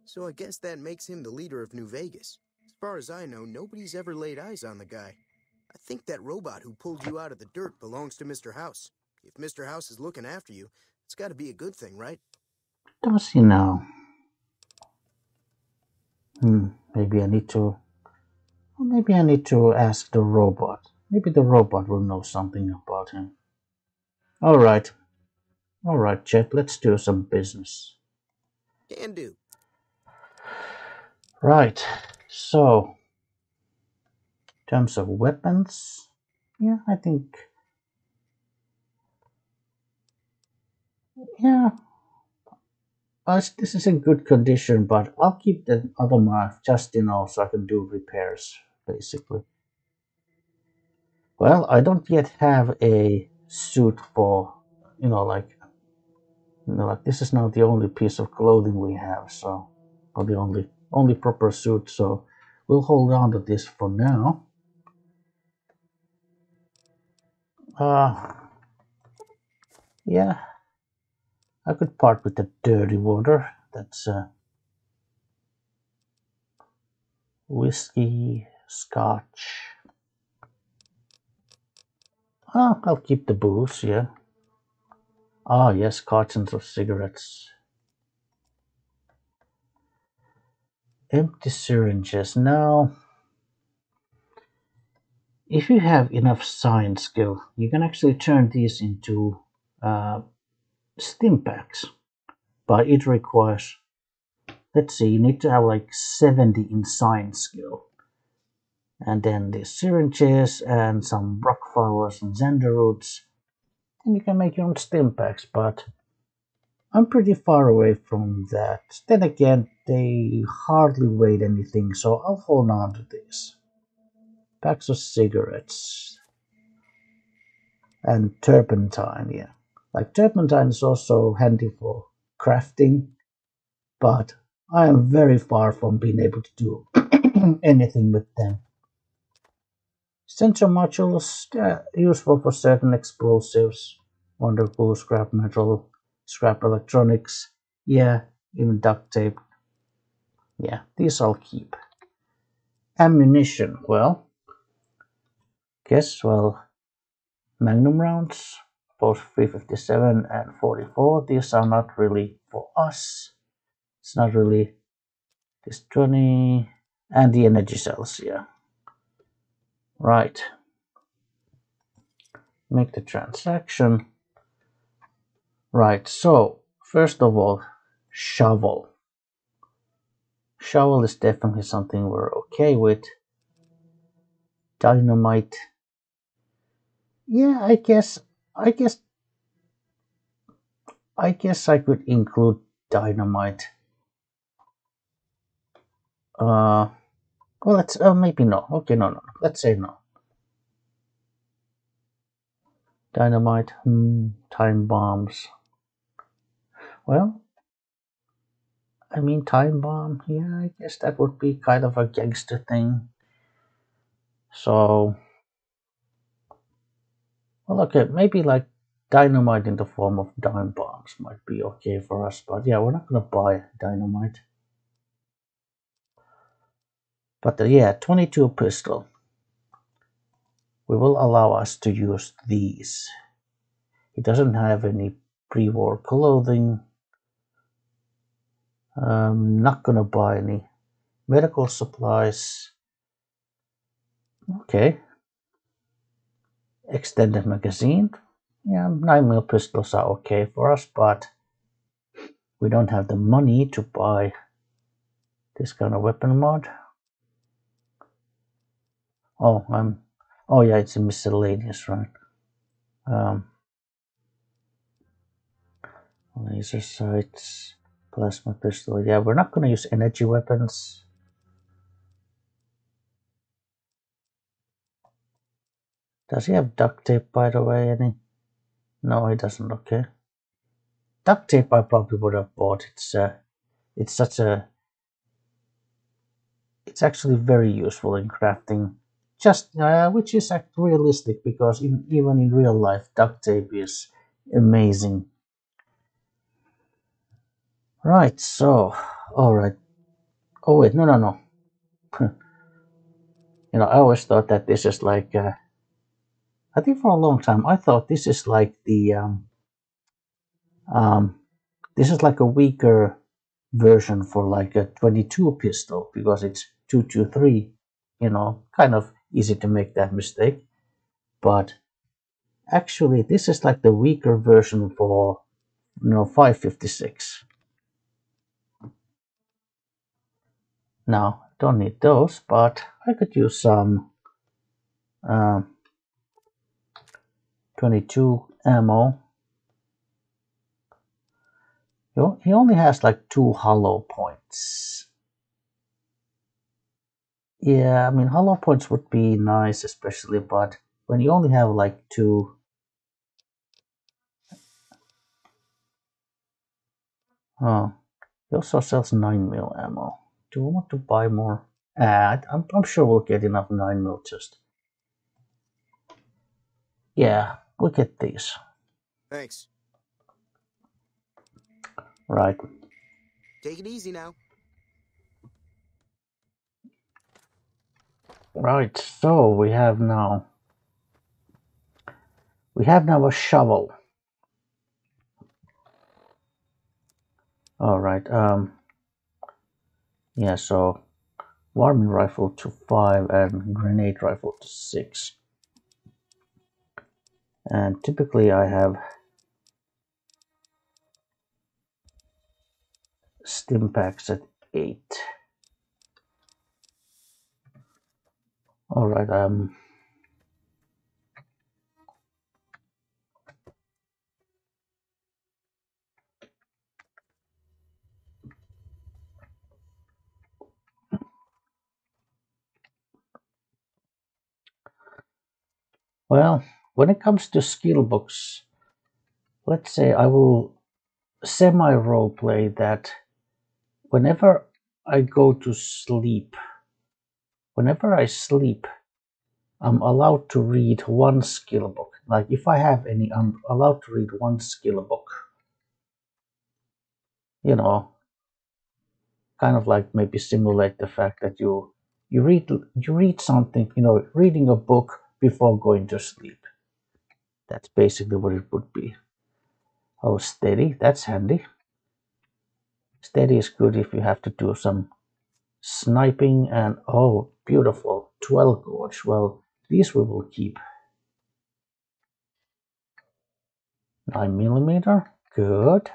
so I guess that makes him the leader of New Vegas. As far as I know, nobody's ever laid eyes on the guy. I think that robot who pulled you out of the dirt belongs to Mr. House. If Mr. House is looking after you, it's got to be a good thing, right? Does he know? Maybe I need to... Maybe I need to ask the robot. Maybe the robot will know something about him. Alright. Alright, Chet, let's do some business. Can do. Right, so... in terms of weapons... yeah, I think... yeah... this is in good condition, but I'll keep the other one just, so I can do repairs, basically. Well, I don't yet have a suit for, like this is not the only piece of clothing we have, so, or the only proper suit, so we'll hold on to this for now. Yeah, I could part with the dirty water. That's whiskey, scotch. I'll keep the booze, yeah. Yes, cartons of cigarettes. Empty syringes. Now, if you have enough science skill, you can actually turn these into stim packs. But it requires, let's see, you need to have like 70 in science skill. And then the syringes and some rock flowers and xander roots. And you can make your own stim packs, but I'm pretty far away from that. Then again, they hardly weigh anything, so I'll hold on to this. Packs of cigarettes. And turpentine, yeah. Like, turpentine is also handy for crafting, but I am very far from being able to do anything with them. Sensor modules, useful for certain explosives, wonderful scrap metal, scrap electronics, yeah, even duct tape. Yeah, these I'll keep. Ammunition, well, Magnum rounds, both 357 and 44, these are not really for us. It's not really this 20, and the energy cells, yeah. Right. Make the transaction. Right, so, first of all, shovel. Shovel is definitely something we're okay with. Dynamite. Yeah, I guess I could include dynamite. Well, let's maybe no. Okay, no. Let's say no. Dynamite. Time bombs. Well, I mean, time bomb. Yeah, I guess that would be kind of a gangster thing. So, well, okay, maybe like dynamite in the form of time bombs might be okay for us. But yeah, we're not gonna buy dynamite. But yeah, 22 pistol. We will allow us to use these. It doesn't have any pre-war clothing. Not gonna buy any medical supplies. Okay. Extended magazine. Yeah, 9mm pistols are okay for us, but we don't have the money to buy this kind of weapon mod. Oh yeah, it's a miscellaneous, right? Laser sights, plasma pistol. Yeah, we're not gonna use energy weapons. Does he have duct tape, by the way? Any? No, he doesn't. Okay. Duct tape I probably would have bought. It's actually very useful in crafting. Just which is realistic, because even in real life, duct tape is amazing. Right, so, alright. Oh wait, no. You know, I always thought that this is like, I think for a long time, I thought this is like the, this is like a weaker version for like a 22 pistol because it's 223, you know, kind of easy to make that mistake. But actually, this is like the weaker version for, you know, 556. Now, don't need those, but I could use some 22 ammo. He only has like 2 hollow points. Yeah, I mean, hollow points would be nice, especially, but when you only have like 2. Oh, he also sells 9mm ammo. Do I want to buy more? I'm sure we'll get enough 9mm just. Yeah, we'll get these. Thanks. Right. Take it easy now. Right, so we have now a shovel. Alright, yeah, so warming rifle to 5 and grenade rifle to 6. And typically I have stim packs at 8. Alright, well, when it comes to skill books, let's say I will semi-roleplay that whenever I go to sleep, whenever I sleep, I'm allowed to read one skill book. Like if I have any, I'm allowed to read one skill book. You know, kind of like maybe simulate the fact that you read something, you know, reading a book before going to sleep. That's basically what it would be. Oh, steady, that's handy. Steady is good if you have to do some sniping, and oh, beautiful, 12 gauge. Well, these we will keep. 9mm, good.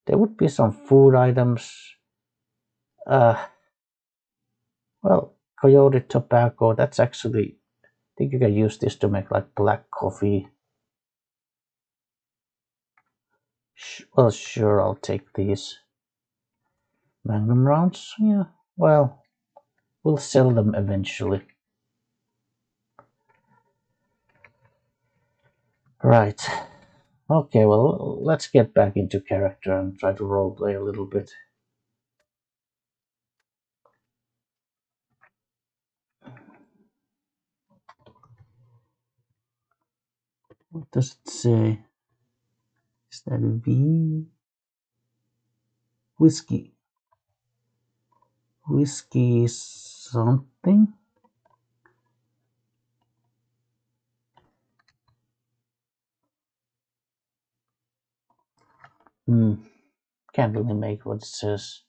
There would be some food items. Well, coyote tobacco, that's actually, I think you can use this to make like black coffee. Well, sure, I'll take these. Magnum rounds, yeah, well, we'll sell them eventually. Right. Okay, well, let's get back into character and try to roleplay a little bit. What does it say? Is that a V? Whiskey. Whiskey something? Can't really make what it says.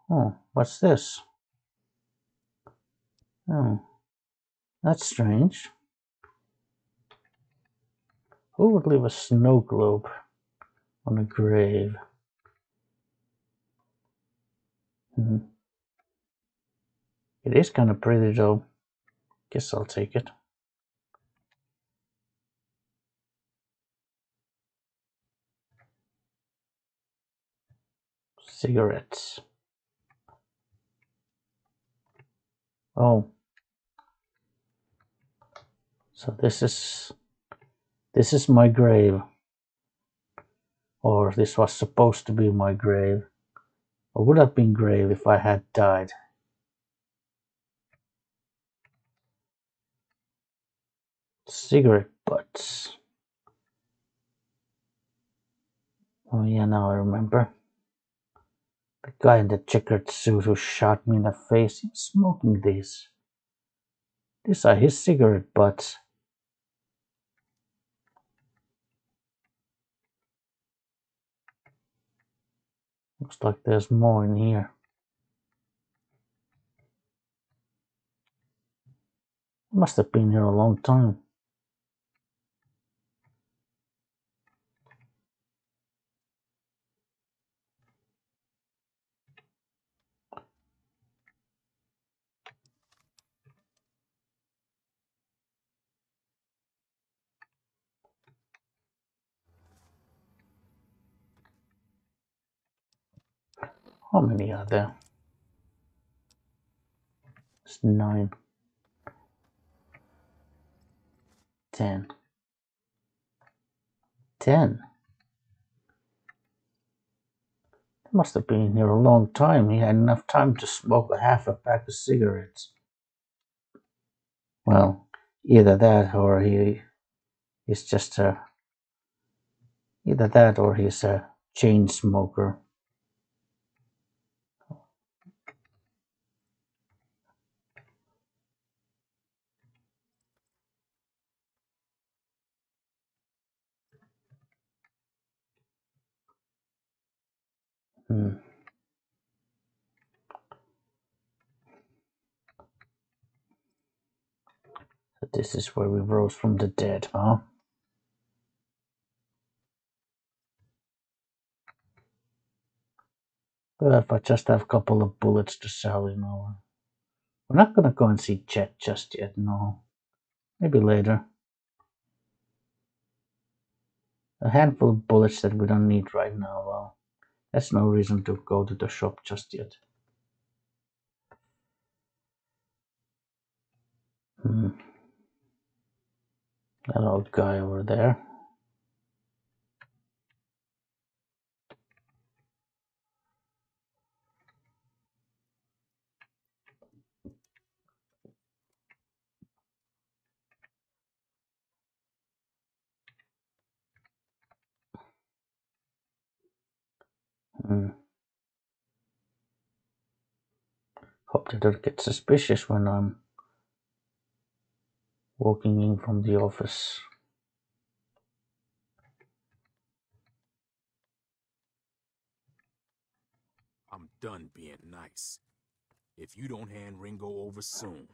Oh, what's this? Oh, that's strange. Who would leave a snow globe on a grave? It is kind of pretty though. Guess I'll take it. Cigarettes. Oh. So this is my grave. Or this was supposed to be my grave. Or would have been grave if I had died. Cigarette But oh yeah, now I remember. The guy in the checkered suit who shot me in the face, he was smoking this. These are his cigarette butts. Looks like there's more in here. Must have been here a long time. How many are there? It's 9, 10. 10? He must have been here a long time. He had enough time to smoke a half a pack of cigarettes. Well, either that or he's just a... Either that or he's a chain smoker. Hmm. So this is where we rose from the dead, huh? Well, if I just have a couple of bullets to sell, we're not gonna go and see Chet just yet, no. Maybe later. A handful of bullets that we don't need right now, well, that's no reason to go to the shop just yet. That old guy over there. Hope they don't get suspicious when I'm walking in from the office. I'm done being nice. If you don't hand Ringo over soon,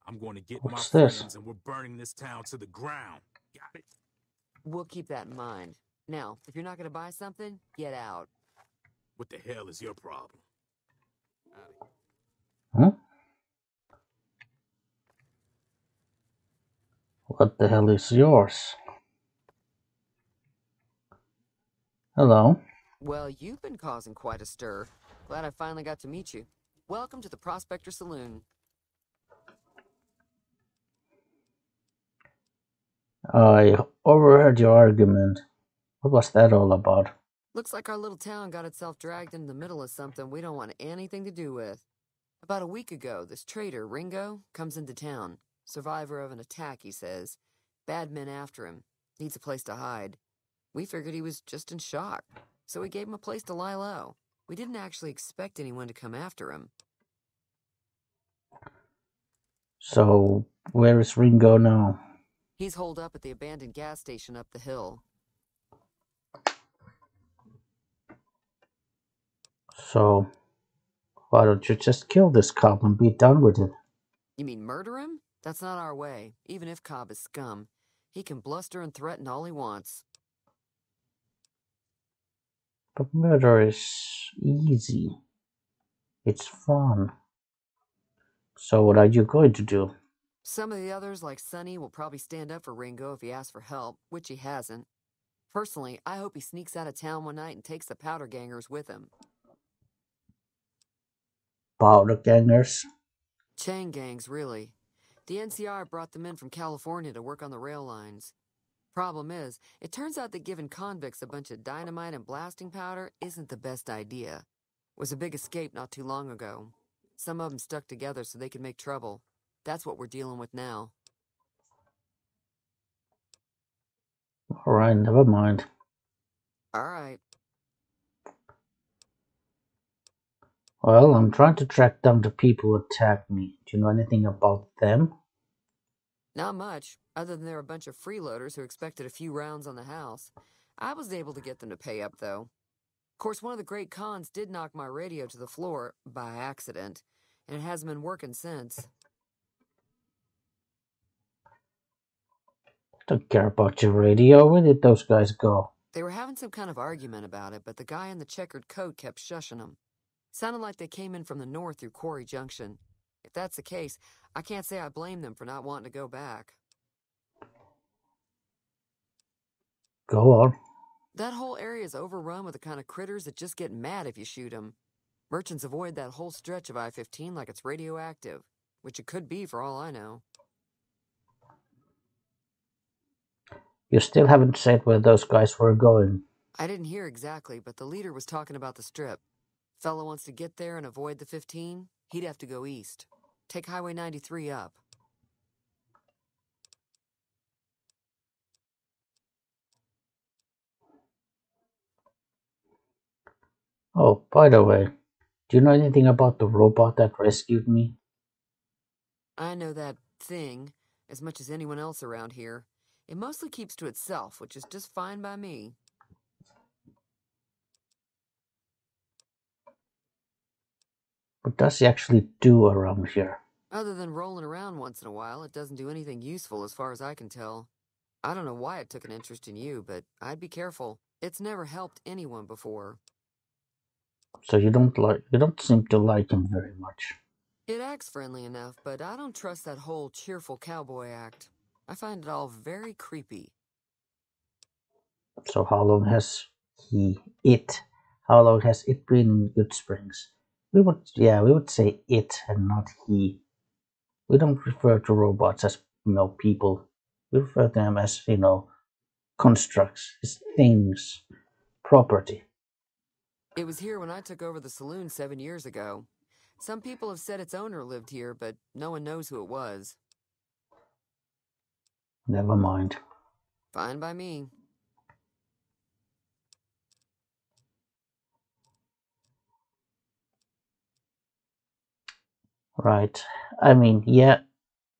I'm going to get What's my this? friends and we're burning this town to the ground. Got it? We'll keep that in mind. Now, if you're not going to buy something, get out. What the hell is your problem? Huh? What the hell is yours? Hello. Well, you've been causing quite a stir. Glad I finally got to meet you. Welcome to the Prospector Saloon. I overheard your argument. What was that all about? Looks like our little town got itself dragged into the middle of something we don't want anything to do with. About a week ago, this traitor, Ringo, comes into town. Survivor of an attack, he says. Bad men after him. Needs a place to hide. We figured he was just in shock, so we gave him a place to lie low. We didn't actually expect anyone to come after him. So, where is Ringo now? He's holed up at the abandoned gas station up the hill. So, why don't you just kill this cop and be done with it? You mean murder him? That's not our way. Even if Cobb is scum, he can bluster and threaten all he wants. But murder is easy. It's fun. So what are you going to do? Some of the others, like Sonny, will probably stand up for Ringo if he asks for help, which he hasn't. Personally, I hope he sneaks out of town one night and takes the powder gangers with him. Powder gangers? Chain gangs, really. The NCR brought them in from California to work on the rail lines. Problem is, it turns out that giving convicts a bunch of dynamite and blasting powder isn't the best idea. It was a big escape not too long ago. Some of them stuck together so they could make trouble. That's what we're dealing with now. Alright, never mind. Alright. Well, I'm trying to track down the people who attacked me. Do you know anything about them? Not much, other than they're a bunch of freeloaders who expected a few rounds on the house. I was able to get them to pay up, though. Of course, one of the great cons did knock my radio to the floor, by accident, and it hasn't been working since. Don't care about your radio. Where did those guys go? They were having some kind of argument about it, but the guy in the checkered coat kept shushing them. Sounded like they came in from the north through Quarry Junction. If that's the case, I can't say I blame them for not wanting to go back. Go on. That whole area is overrun with the kind of critters that just get mad if you shoot them. Merchants avoid that whole stretch of I-15 like it's radioactive, which it could be for all I know. You still haven't said where those guys were going. I didn't hear exactly, but the leader was talking about the strip. Fellow wants to get there and avoid the 15, he'd have to go east. Take Highway 93 up. Oh, by the way, do you know anything about the robot that rescued me? I know that thing as much as anyone else around here. It mostly keeps to itself, which is just fine by me. What does he actually do around here? Other than rolling around once in a while, it doesn't do anything useful as far as I can tell. I don't know why it took an interest in you, but I'd be careful. It's never helped anyone before. So you don't seem to like him very much. It acts friendly enough, but I don't trust that whole cheerful cowboy act. I find it all very creepy. So how long has it been in Good Springs? We would say it and not he. We don't refer to robots as, people. We refer to them as, constructs, as things, property. It was here when I took over the saloon 7 years ago. Some people have said its owner lived here, but no one knows who it was. Never mind. Fine by me. Right. I mean, yeah,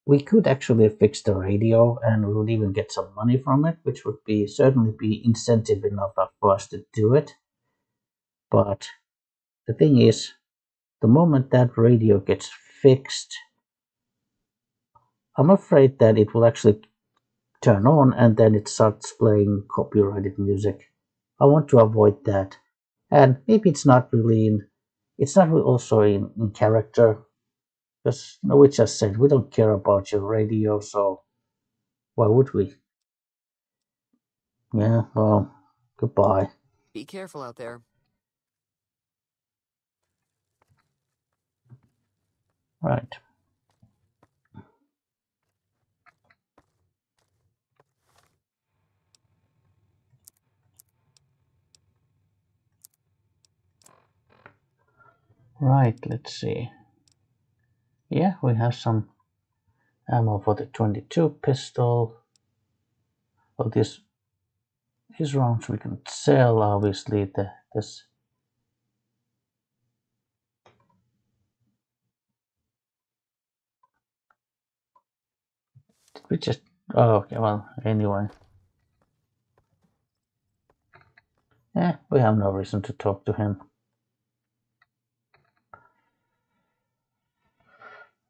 we could actually fix the radio and we would even get some money from it, which would certainly be incentive enough for us to do it. But the thing is, the moment that radio gets fixed, I'm afraid that it will actually turn on and then it starts playing copyrighted music. I want to avoid that. And maybe it's not really also in character. Because we just said we don't care about your radio, so why would we? Yeah, well, goodbye. Be careful out there. Right. Right, let's see. Yeah, we have some ammo for the 22 pistol. Well, these rounds we can sell, obviously. Did we just... Oh, okay, well, anyway. We have no reason to talk to him.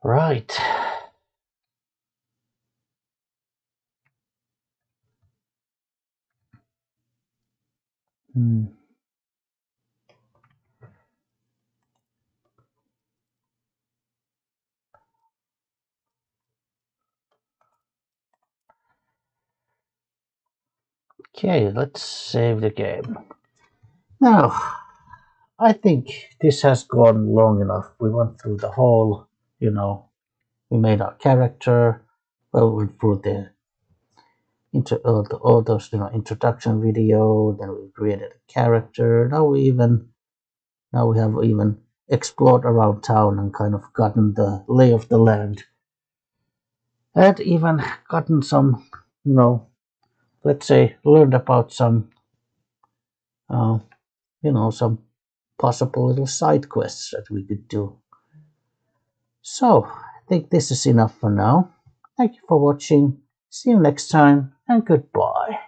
Right. Okay, let's save the game. Now, I think this has gone long enough. We went through the whole, we made our character. Well, we went through all those, introduction video. Then we created a character. Now we have even explored around town and kind of gotten the lay of the land. And even gotten some, let's say, learned about some, some possible little side quests that we could do. So, I think this is enough for now. Thank you for watching. See you next time, and goodbye.